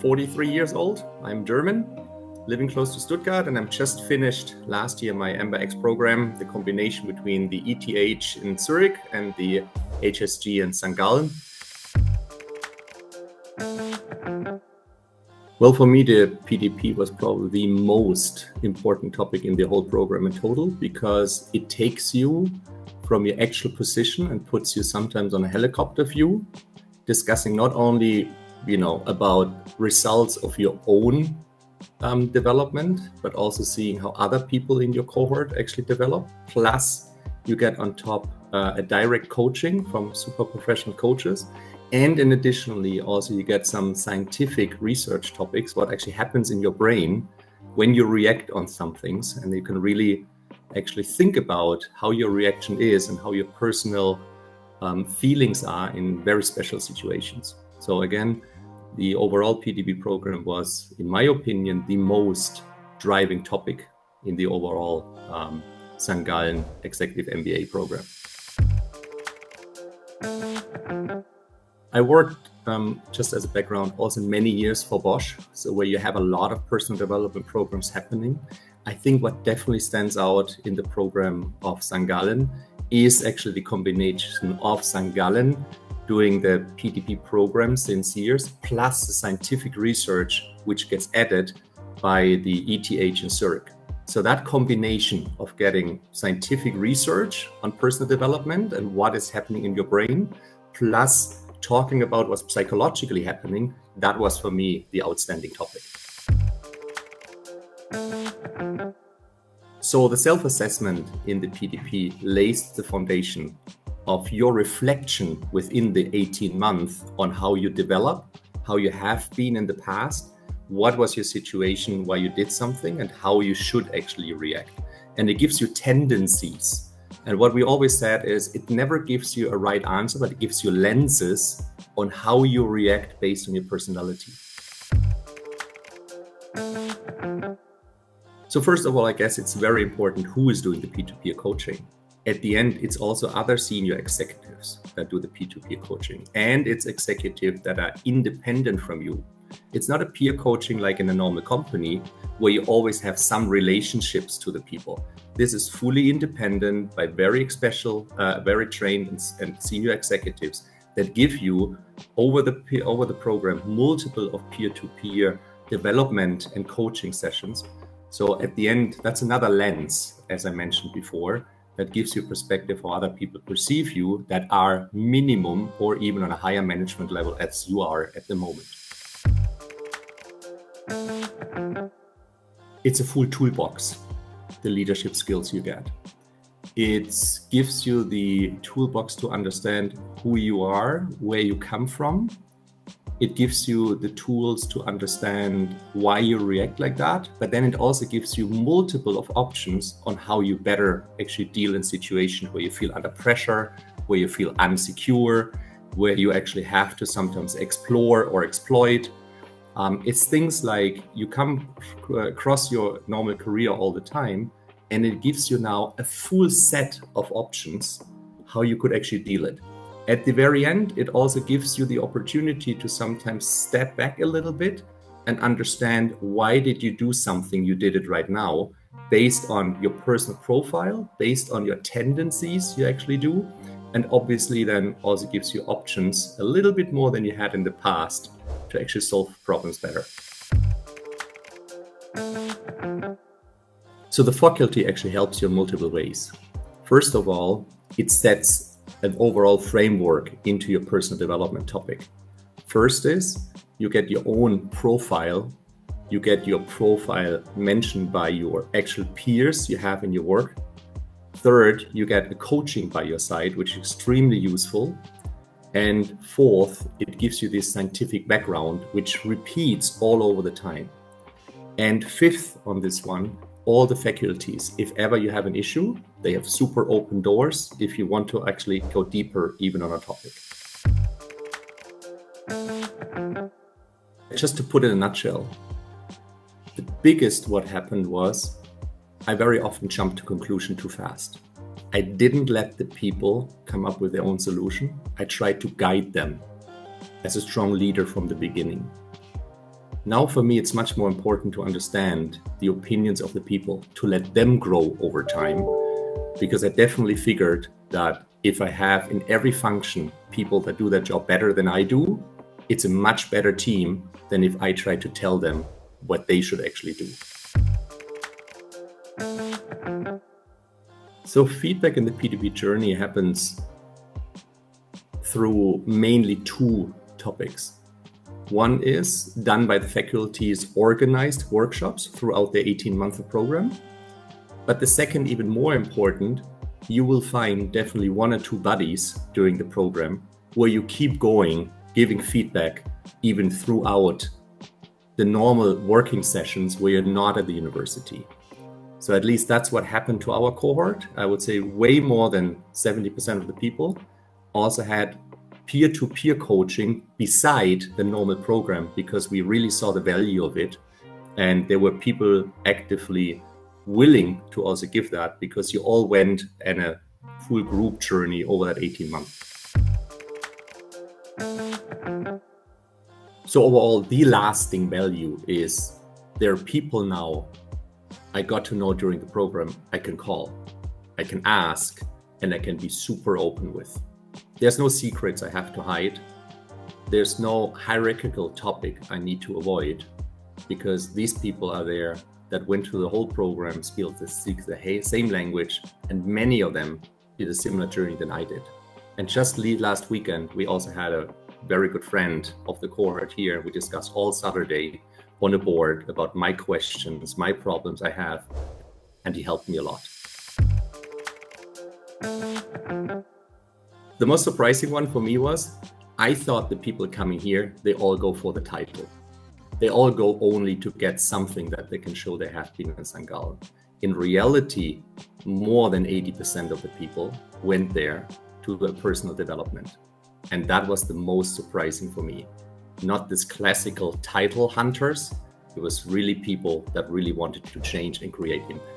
43 years old. I'm German, living close to Stuttgart, and I'm just finished last year my MBATUBE program, the combination between the ETH in Zurich and the HSG in St.Gallen. Well, for me, the PDP was probably the most important topic in the whole program in total, because it takes you from your actual position and puts you sometimes on a helicopter view, discussing not only, about results of your own development, but also seeing how other people in your cohort actually develop. Plus, you get on top a direct coaching from super professional coaches. And in additionally, also you get some scientific research topics, what actually happens in your brain when you react on some things. And you can really actually think about how your reaction is and how your personal feelings are in very special situations. So again, the overall PDP program was, in my opinion, the most driving topic in the overall St.Gallen Executive MBA program. I worked, just as a background, also many years for Bosch, so where you have a lot of personal development programs happening. I think what definitely stands out in the program of St.Gallen is actually the combination of St.Gallen doing the PDP program since years, plus the scientific research which gets added by the ETH in Zurich. So that combination of getting scientific research on personal development and what is happening in your brain, plus talking about what's psychologically happening, that was for me the outstanding topic. So the self-assessment in the PDP lays the foundation of your reflection within the 18 months on how you develop, how you have been in the past, what was your situation, why you did something, and how you should actually react. And it gives you tendencies. And what we always said is it never gives you a right answer, but it gives you lenses on how you react based on your personality. So first of all, I guess it's very important who is doing the peer-to-peer coaching. At the end, it's also other senior executives that do the peer-to-peer coaching, and it's executives that are independent from you. It's not a peer coaching like in a normal company where you always have some relationships to the people. This is fully independent by very special, very trained and senior executives that give you over the program multiple of peer-to-peer development and coaching sessions. So at the end, that's another lens, as I mentioned before, that gives you perspective how other people perceive you that are minimum or even on a higher management level as you are at the moment. It's a full toolbox, the leadership skills you get. It gives you the toolbox to understand who you are, where you come from. It gives you the tools to understand why you react like that, but then it also gives you multiple of options on how you better actually deal in situations where you feel under pressure, where you feel insecure, where you actually have to sometimes explore or exploit. It's things like you come across your normal career all the time, and it gives you now a full set of options how you could actually deal it. At the very end, it also gives you the opportunity to sometimes step back a little bit and understand why did you do something, you did it right now, based on your personal profile, based on your tendencies you actually do, and obviously then also gives you options a little bit more than you had in the past to actually solve problems better. So the faculty actually helps you in multiple ways. First of all, it sets an overall framework into your personal development topic. First is you get your own profile. You get your profile mentioned by your actual peers you have in your work. Third, you get a coaching by your side, which is extremely useful. And fourth, it gives you this scientific background, which repeats all over the time. And fifth on this one, all the faculties, if ever you have an issue, they have super open doors if you want to actually go deeper even on a topic. Just to put it in a nutshell, the biggest what happened was I very often jumped to conclusion too fast. I didn't let the people come up with their own solution. I tried to guide them as a strong leader from the beginning. Now for me, it's much more important to understand the opinions of the people, to let them grow over time, because I definitely figured that if I have in every function people that do their job better than I do, it's a much better team than if I try to tell them what they should actually do. So feedback in the PDP journey happens through mainly two topics. One is done by the faculty's organized workshops throughout the 18-month program. But the second, even more important, you will find definitely one or two buddies during the program where you keep going, giving feedback even throughout the normal working sessions where you're not at the university. So at least that's what happened to our cohort. I would say way more than 70% of the people also had peer-to-peer coaching beside the normal program, because we really saw the value of it. And there were people actively willing to also give that, because you all went in a full group journey over that 18 months. So overall, the lasting value is there are people now I got to know during the program I can call, I can ask, and I can be super open with. There's no secrets I have to hide. There's no hierarchical topic I need to avoid, because these people are there that went through the whole program, speak the same language, and many of them did a similar journey than I did. And just last weekend, we also had a very good friend of the cohort here. We discussed all Saturday on a board about my questions, my problems I have, and he helped me a lot. The most surprising one for me was, I thought the people coming here, they all go for the title. They all go only to get something that they can show they have been in St.Gallen. In reality, more than 80% of the people went there to the personal development. And that was the most surprising for me. Not this classical title hunters. It was really people that really wanted to change and create impact.